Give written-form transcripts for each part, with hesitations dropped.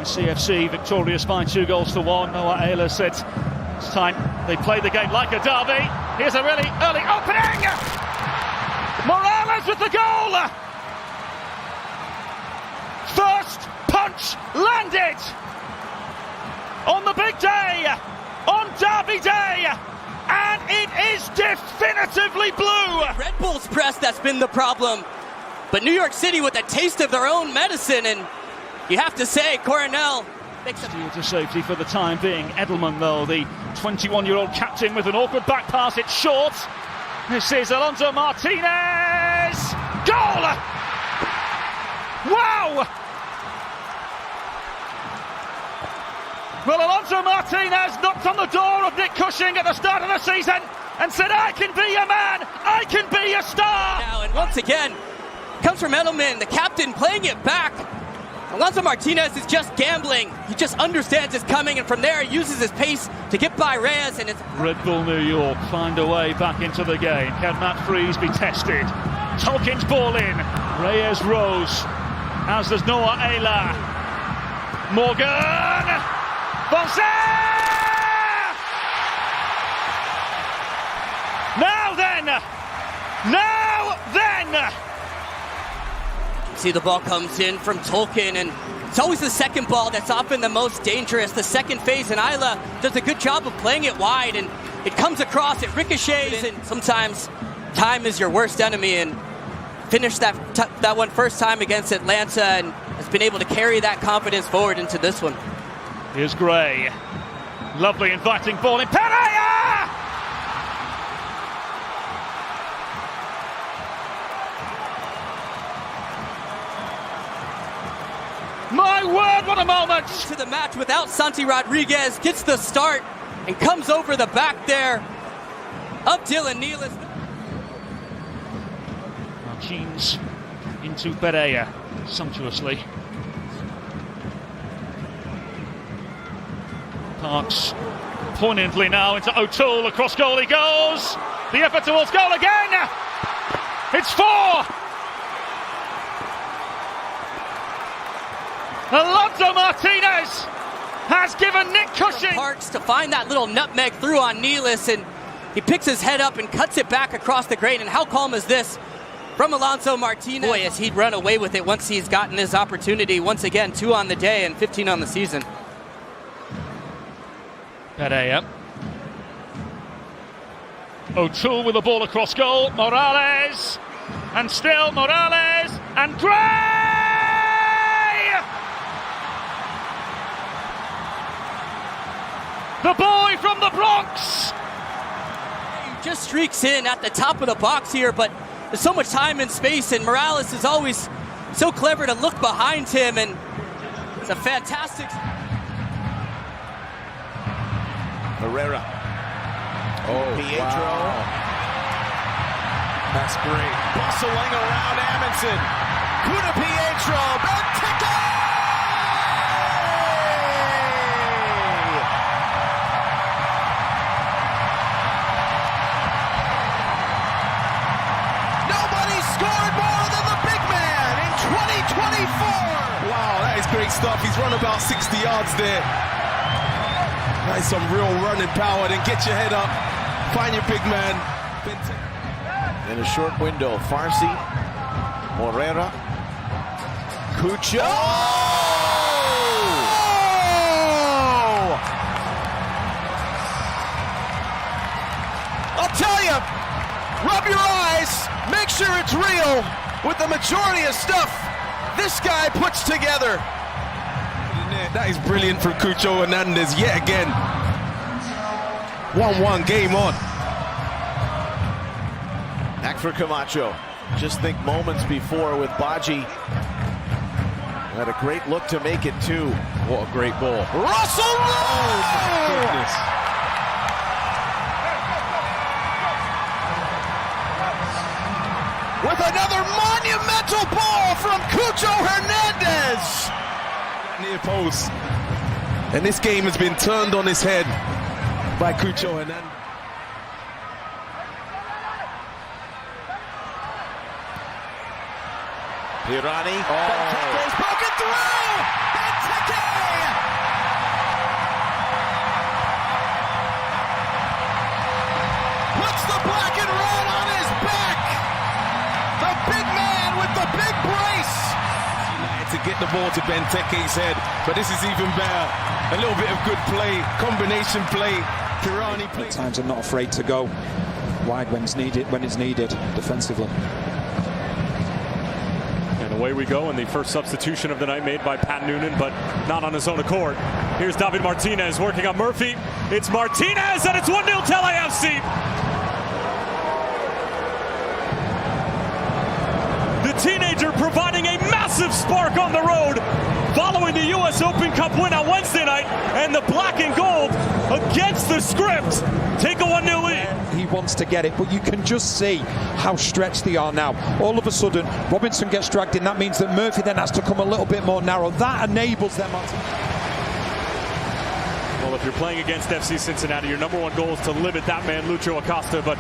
CFC victorious by 2-1. Noah Ayler said it's time they play the game like a derby. Here's a really early opening. Morales with the goal. First punch landed on the big day, on Derby Day, and it is definitively blue. Red Bull's press, that's been the problem. But New York City with a taste of their own medicine, and you have to say, Coronel makes Steal to safety for the time being. Edelman, though, the 21-year-old captain with an awkward back pass. It's short. This is Alonso Martinez. Goal! Wow! Well, Alonso Martinez knocked on the door of Nick Cushing at the start of the season and said, I can be a man, I can be a star! Now, and once again, comes from Edelman, the captain, playing it back. Alonso Martinez is just gambling. He just understands it's coming, and from there he uses his pace to get by Reyes. And it's Red Bull New York find a way back into the game. Can Matt Freeze be tested? Tolkien's ball in. Reyes rose, as does Noah Ayler. Morgan! Fonse! Now then! See, the ball comes in from Tolkien, and it's always the second ball that's often the most dangerous. The second phase, and Ayler does a good job of playing it wide, and it comes across, it ricochets, and sometimes time is your worst enemy, and finished that one first time against Atlanta, and has been able to carry that confidence forward into this one. Here's Gray. Lovely inviting ball in. Pereira! My word, what a moment! To the match without Santi Rodriguez, gets the start and comes over the back there of Dylan Nealis. Martins into Pereira, sumptuously. Parks poignantly now into O'Toole, across goal he goes. The effort towards goal again. It's 4. Alonso Martinez has given Nick Cushing. Parks to find that little nutmeg through on Nealis, and he picks his head up and cuts it back across the grain. And how calm is this from Alonso Martinez? Boy, as he'd run away with it once he's gotten his opportunity. Once again, 2 on the day and 15 on the season. Pereira. O'Toole with the ball across goal. Morales. And still Morales. And Gray! The boy from the Bronx! He just streaks in at the top of the box here, but there's so much time and space, and Morales is always so clever to look behind him, and it's a fantastic... Herrera. Oh, Pietro. Wow. That's great. Bustling around Amundsen. Kuda Pietro. Benteke! Nobody scored more than the big man in 2024. Wow, that is great stuff. He's run about 60 yards there. That's some real running power. Then get your head up, find your big man. In a short window, Farsi, Morera, Cucho. Oh! I'll tell you, rub your eyes, make sure it's real with the majority of stuff this guy puts together. That is brilliant for Cucho Hernandez yet again. 1-1 game on. Back for Camacho. Just think moments before with Baji. Had a great look to make it 2. What a great ball. Russell! Oh my goodness. With another monumental ball from Cucho Hernandez. Near post. And this game has been turned on its head by Cucho Hernandez. Pirani. Oh. Benteke's broken through! Benteke! get the ball to Benteke's head, but this is even better. A little bit of good play, combination play, Pirani play. At times are not afraid to go wide when it's needed defensively. And away we go, and the first substitution of the night made by Pat Noonan, but not on his own accord. Here's David Martinez working on Murphy. It's Martinez, and it's 1-0 to LAFC. The teenager providing a massive spark on the road following the U.S. Open Cup win on Wednesday night, and the black and gold against the script take a 1-0 lead. He wants to get it, but you can just see how stretched they are now. All of a sudden, Robinson gets dragged in. That means that Murphy then has to come a little bit more narrow. That enables them. Well, if you're playing against FC Cincinnati, your number one goal is to limit that man, Lucho Acosta, but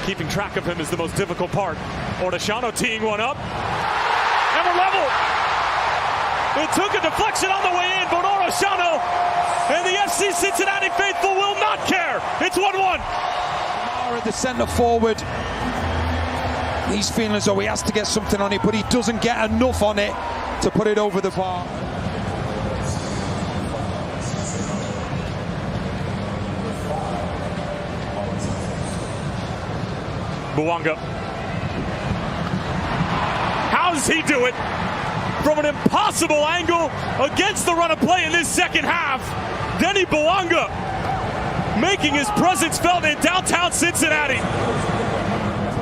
keeping track of him is the most difficult part. Ordashano teeing one up, and we're level. It took a deflection on the way in, but Ordashano and the FC Cincinnati faithful will not care. It's 1-1. At the centre forward, he's feeling as though he has to get something on it, but he doesn't get enough on it to put it over the bar. Bouanga. How does he do it? From an impossible angle against the run of play in this second half. Denny Bouanga making his presence felt in downtown Cincinnati.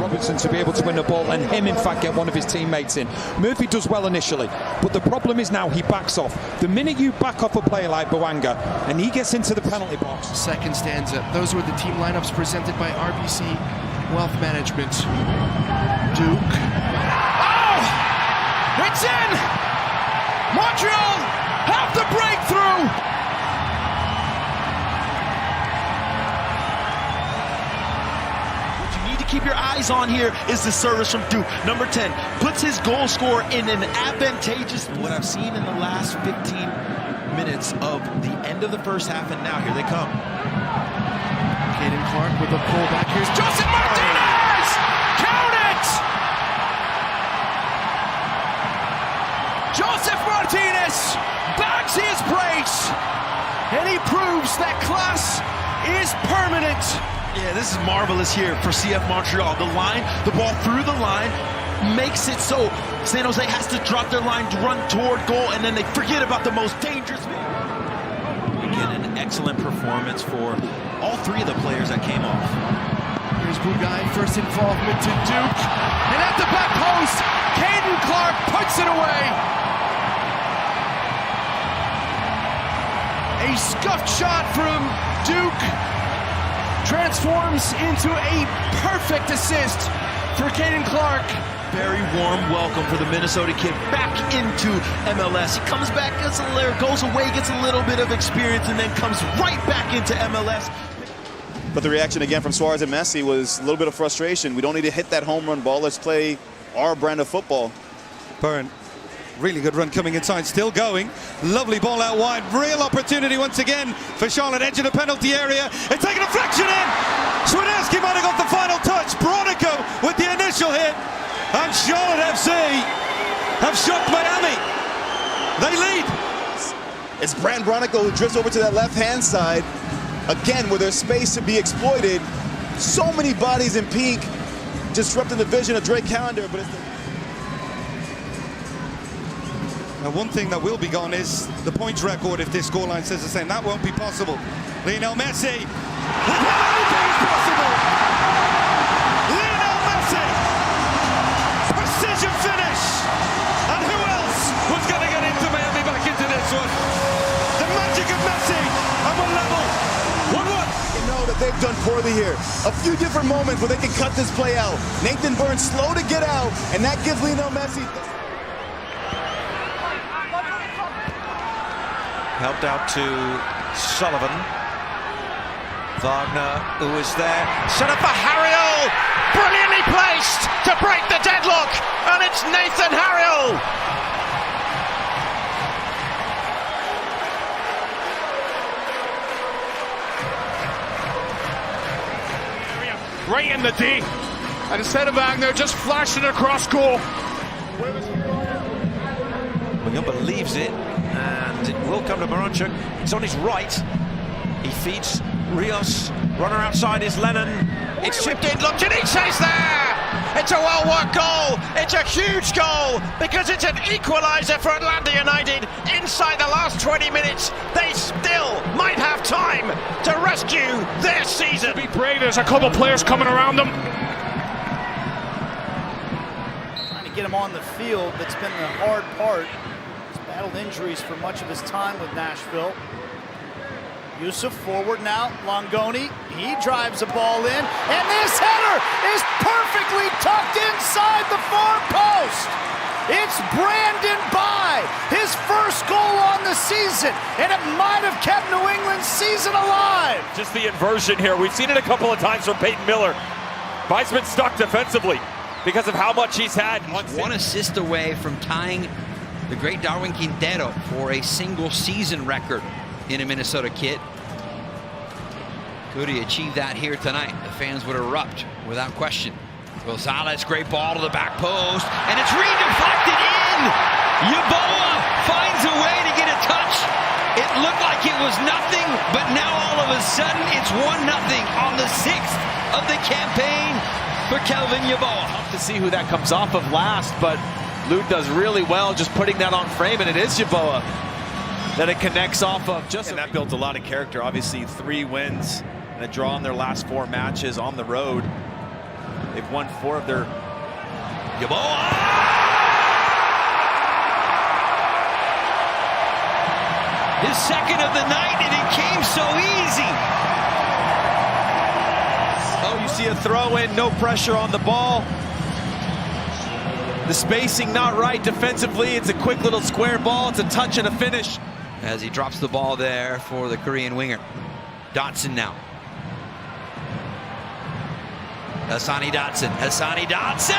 Robinson to be able to win the ball and him in fact get one of his teammates in. Murphy does well initially, but the problem is now he backs off. The minute you back off a player like Bouanga and he gets into the penalty box. Second stanza. Those were the team lineups presented by RBC Wealth Management. Duke. Oh! It's in! Montreal have the breakthrough! Keep your eyes on here is the service from Duke. Number 10 puts his goal scorer in an advantageous. What I've seen in the last 15 minutes of the end of the first half, and now here they come. Caden Clark with a pullback. Here's Joseph Martinez! Count it! Joseph Martinez bags his brace, and he proves that class is permanent. Yeah, this is marvelous here for CF Montreal. The line, the ball through the line, makes it so San Jose has to drop their line, run toward goal, and then they forget about the most dangerous man. Again, an excellent performance for all three of the players that came off. Here's Bougai, first involvement to Duke. And at the back post, Caden Clark puts it away. A scuffed shot from Duke transforms into a perfect assist for Caden Clark. Very warm welcome for the Minnesota kid back into MLS. He comes back, goes away, gets a little bit of experience, and then comes right back into MLS. But the reaction again from Suarez and Messi was a little bit of frustration. We don't need to hit that home run ball. Let's play our brand of football. Byrne. Really good run coming inside, still going. Lovely ball out wide. Real opportunity once again for Charlotte, edge of the penalty area. It's taking a deflection in. Swiderski might have got the final touch. Bronico with the initial hit. And Charlotte FC have shocked Miami. They lead. It's Brand Bronico who drifts over to that left-hand side. Again, where there's space to be exploited. So many bodies in pink disrupting the vision of Drake Callender, but it's Now, one thing that will be gone is the points record if this scoreline says the same. That won't be possible. Lionel Messi, with anything is possible. Lionel Messi, precision finish. And who else was going to get into Miami back into this one? The magic of Messi, and we're level. 1-1. You know that they've done poorly here. A few different moments where they can cut this play out. Nathan Burns slow to get out, and that gives Lionel Messi. Helped out to Sullivan. Wagner, who is there. Set up for Harriel! Brilliantly placed to break the deadlock! And it's Nathan Harriel! Right in the D. And instead of Wagner, just flashed it across goal. Yumba leaves it, and it will come to Baranchuk. It's on his right. He feeds Rios. Runner outside is Lennon. It's chipped in. Look, Janice's there! It's a well-worked goal. It's a huge goal because it's an equaliser for Atlanta United. Inside the last 20 minutes, they still might have time to rescue their season. Be brave. There's a couple players coming around them. Trying to get him on the field. That's been the hard part. He's battled injuries for much of his time with Nashville. Yusuf forward now, Longoni, he drives a ball in, and this header is perfectly tucked inside the far post. It's Brandon Bye, his first goal on the season, and it might have kept New England's season alive. Just the inversion here. We've seen it a couple of times from Peyton Miller. Bye's been stuck defensively because of how much he's had. One assist away from tying the great Darwin Quintero for a single season record in a Minnesota kit. Could he achieve that here tonight? The fans would erupt without question. Gonzalez, great ball to the back post, and it's redeflected in! Yeboah finds a way to get a touch. It looked like it was nothing, but now all of a sudden it's 1-0 on the 6th of the campaign for Kelvin Yeboah. Tough to see who that comes off of last, but Lute does really well just putting that on frame, and it is Yeboah that it connects off of. And that built a lot of character. Obviously 3 wins and a draw in their last 4 matches on the road. They've won 4 of their... Yeboah! His second of the night, and it came so easy. Oh, you see a throw in, no pressure on the ball. The spacing not right defensively. It's a quick little square ball. It's a touch and a finish. As he drops the ball there for the Korean winger. Dotson now. Hassani Dotson. Hassani Dotson!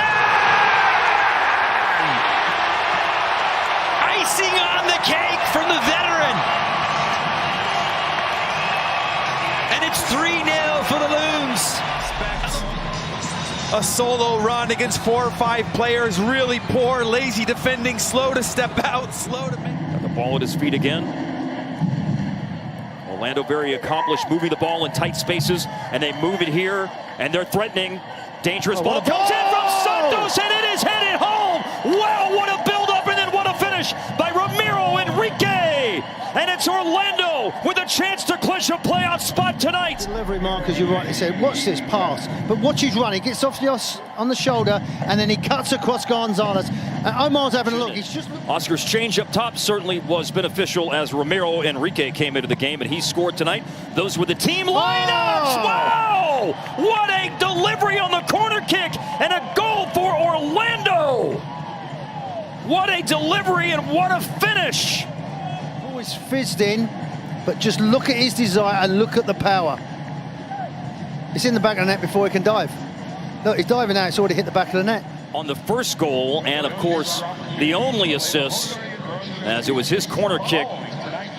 Icing on the cake from the veteran. And it's 3-0 for the Loons. A solo run against 4 or 5 players. Really poor, lazy defending. Slow to step out. Slow to make. Got the ball at his feet again. Orlando very accomplished moving the ball in tight spaces, and they move it here, and they're threatening. Dangerous ball comes in from Santos, and it is headed home. Wow, what a build-up, and then what a finish by Ramiro Enrique. And it's Orlando with a chance to clinch a playoff spot tonight. Delivery, Mark, as you rightly said, watch this pass, but watch his run. He gets off on the shoulder, and then he cuts across Gonzalez. Omar's having a look. He's just... Oscar's change up top certainly was beneficial as Ramiro Enrique came into the game, and he scored tonight. Those were the team lineups. Oh! Wow! What a delivery on the corner kick, and a goal for Orlando. What a delivery, and what a finish. Always fizzed in, but just look at his desire and look at the power. It's in the back of the net before he can dive. Look, he's diving now, it's already hit the back of the net. On the first goal, and of course, the only assist, as it was his corner kick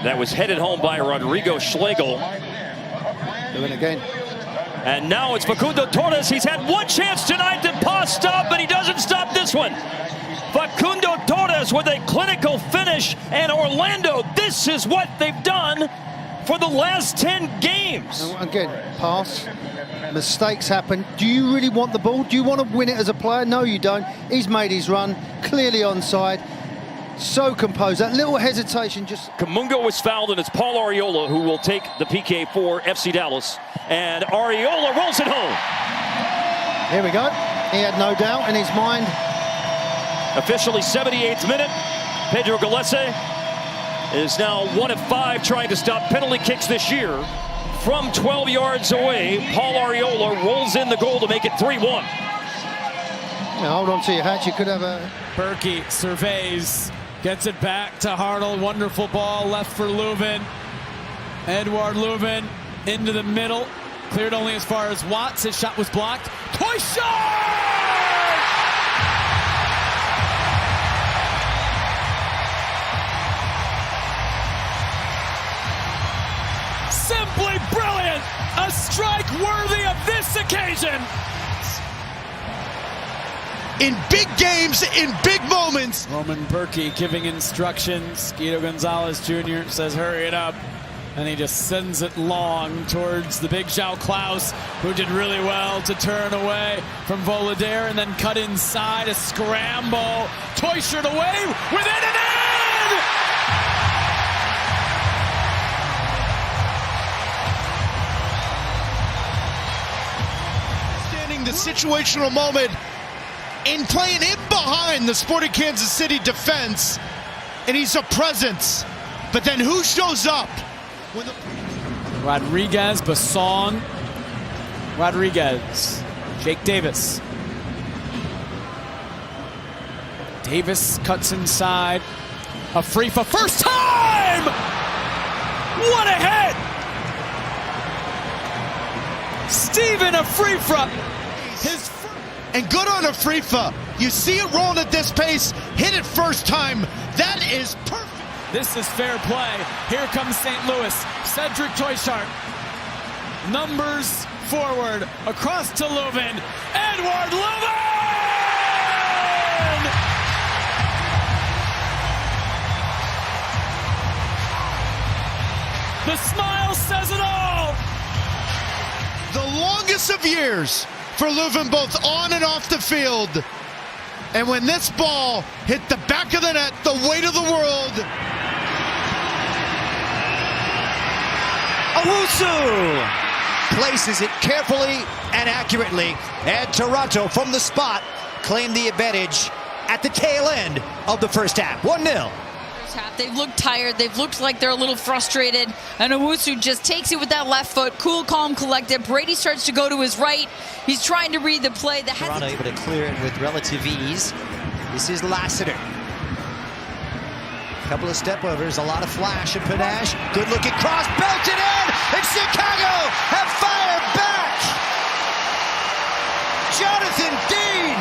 that was headed home by Rodrigo Schlegel. Doing it again. And now it's Facundo Torres. He's had one chance tonight to pass stop, but he doesn't stop this one. Facundo Torres with a clinical finish, and Orlando, this is what they've done for the last 10 games. Again, pass, mistakes happen. Do you really want the ball? Do you want to win it as a player? No, you don't. He's made his run, clearly onside. So composed, that little hesitation just... Kamunga was fouled, and it's Paul Arriola who will take the PK for FC Dallas. And Arriola rolls it home. Here we go. He had no doubt in his mind. Officially 78th minute. Pedro Gallese is now 1 of 5 trying to stop penalty kicks this year. From 12 yards away, Paul Arriola rolls in the goal to make it 3-1. Now, hold on to your hat. You could have a... Berkey surveys, gets it back to Hartl. Wonderful ball left for Leuven. Edouard Leuven into the middle. Cleared only as far as Watts. His shot was blocked. Toyshaw! Simply brilliant! A strike worthy of this occasion! in big games, in big moments. Roman Berkey giving instructions. Guido Gonzalez Jr. says hurry it up. And he just sends it long towards the big João Klaus, who did really well to turn away from Volodare and then cut inside. A scramble. Toyshirt away. Within and in! Standing the situational moment in playing in behind the Sporting Kansas City defense. And he's a presence. But then who shows up? Rodriguez, Basson, Rodriguez, Jake Davis. Davis cuts inside. A free for first time! What a hit! Steven Afrifa. And good on Afrifa. You see it rolling at this pace, hit it first time. That is perfect. This is fair play. Here comes St. Louis. Cedric Toychart. Numbers forward. Across to Leuven. Edward Leuven! The smile says it all. The longest of years for Leuven, both on and off the field. And when this ball hit the back of the net, the weight of the world. Owusu places it carefully and accurately, and Toronto from the spot claimed the advantage at the tail end of the first half. 1-0. They've looked tired. They've looked like they're a little frustrated. And Owusu just takes it with that left foot. Cool, calm, collected. Brady starts to go to his right. He's trying to read the play. Toronto able to clear it with relative ease. This is Lassiter. Couple of step-overs, a lot of flash and panache. Good-looking cross, belted in, and Chicago have fired back! Jonathan Dean,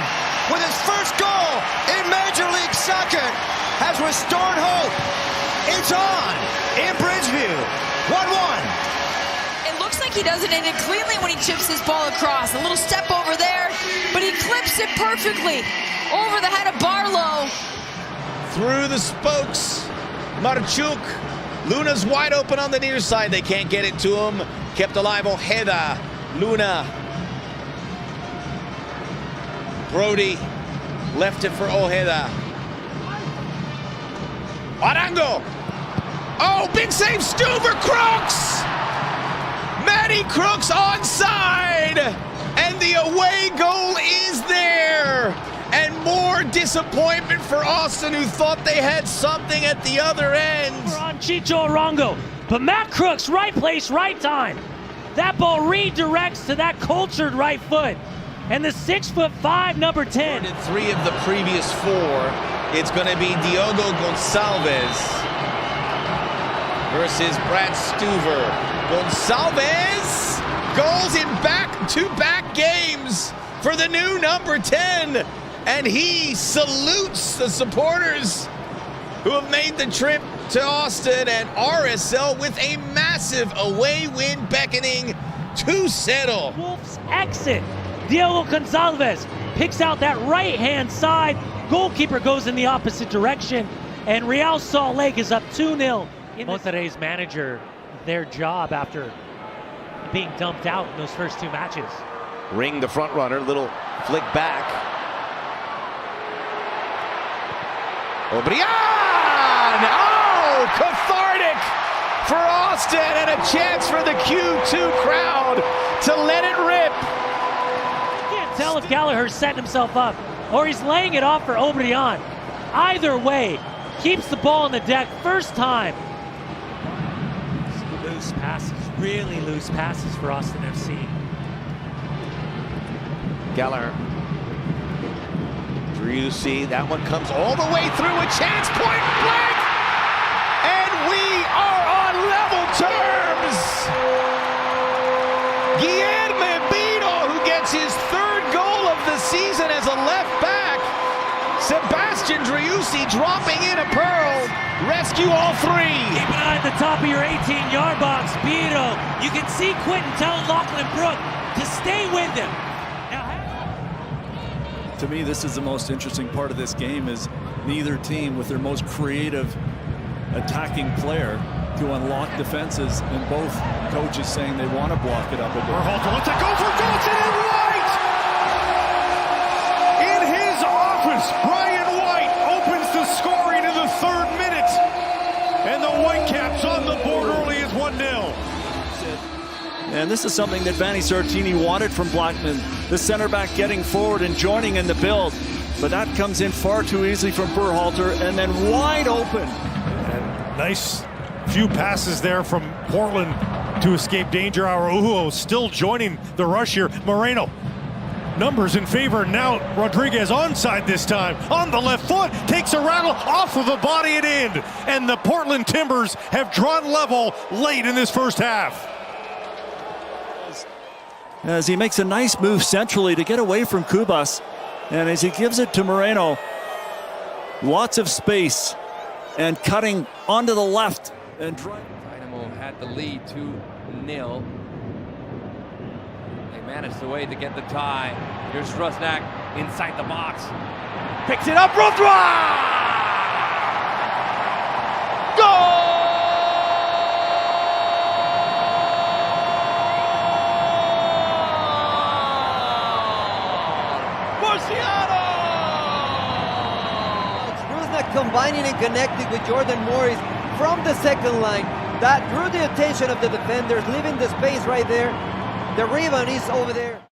with his first goal in Major League Soccer, has restored hope. It's on in Bridgeview, 1-1. It looks like he doesn't end it cleanly when he chips this ball across. A little step over there, but he clips it perfectly over the head of Barlow. Through the spokes, Marchuk. Luna's wide open on the near side. They can't get it to him. Kept alive Ojeda. Luna. Brody left it for Ojeda. Arango. Oh, big save, Stuver. Crooks. Matty Crooks onside. And the away goal is there. And more disappointment for Austin, who thought they had something at the other end. On Chicho Arango, but Matt Crooks, right place, right time. That ball redirects to that cultured right foot. And the 6'5", number 10. In 3 of the previous 4, it's going to be Diogo Gonçalves versus Brad Stuver. Gonçalves goals in back-to-back games for the new number 10. And he salutes the supporters who have made the trip to Austin, and RSL with a massive away win beckoning to settle. Wolves exit. Diogo Gonçalves picks out that right-hand side. Goalkeeper goes in the opposite direction, and Real Salt Lake is up 2-0. Monterrey's manager, their job after being dumped out in those first 2 matches. Ring the front runner, little flick back. O'Brien! Oh, cathartic for Austin, and a chance for the Q2 crowd to let it rip. Can't tell if Gallagher's setting himself up or he's laying it off for O'Brien. Either way, keeps the ball on the deck first time. Loose passes, really loose passes for Austin FC. Gallagher. Driussi, that one comes all the way through, a chance, point blank! And we are on level terms! Guilherme Bino, who gets his 3rd goal of the season as a left back. Sebastian Driussi dropping in a pearl. Rescue all 3. Keep an eye at the top of your 18-yard box. Bino, you can see Quentin telling Lachlan Brook to stay with him. to me, this is the most interesting part of this game, is neither team with their most creative attacking player to unlock defenses, and both coaches saying they want to block it up a bit. Berhalter lets it go for Dawson and White! In his office, Ryan White opens the scoring in the 3rd minute. And the Whitecaps on the board early is 1-0. And this is something that Vanni Sartini wanted from Blackman. The center back getting forward and joining in the build. But that comes in far too easily from Berhalter, and then wide open. And nice few passes there from Portland to escape danger. Araujo still joining the rush here. Moreno, numbers in favor. Now Rodriguez onside this time. On the left foot, takes a rattle off of the body and in. And the Portland Timbers have drawn level late in this first half. As he makes a nice move centrally to get away from Kubas. And as he gives it to Moreno, lots of space and cutting onto the left. And Dynamo had the lead 2-0. They managed the way to get the tie. Here's Rusnak inside the box. Picks it up, Rodra! Goal! Combining and connecting with Jordan Morris from the second line. That drew the attention of the defenders, leaving the space right there. The rebound is over there.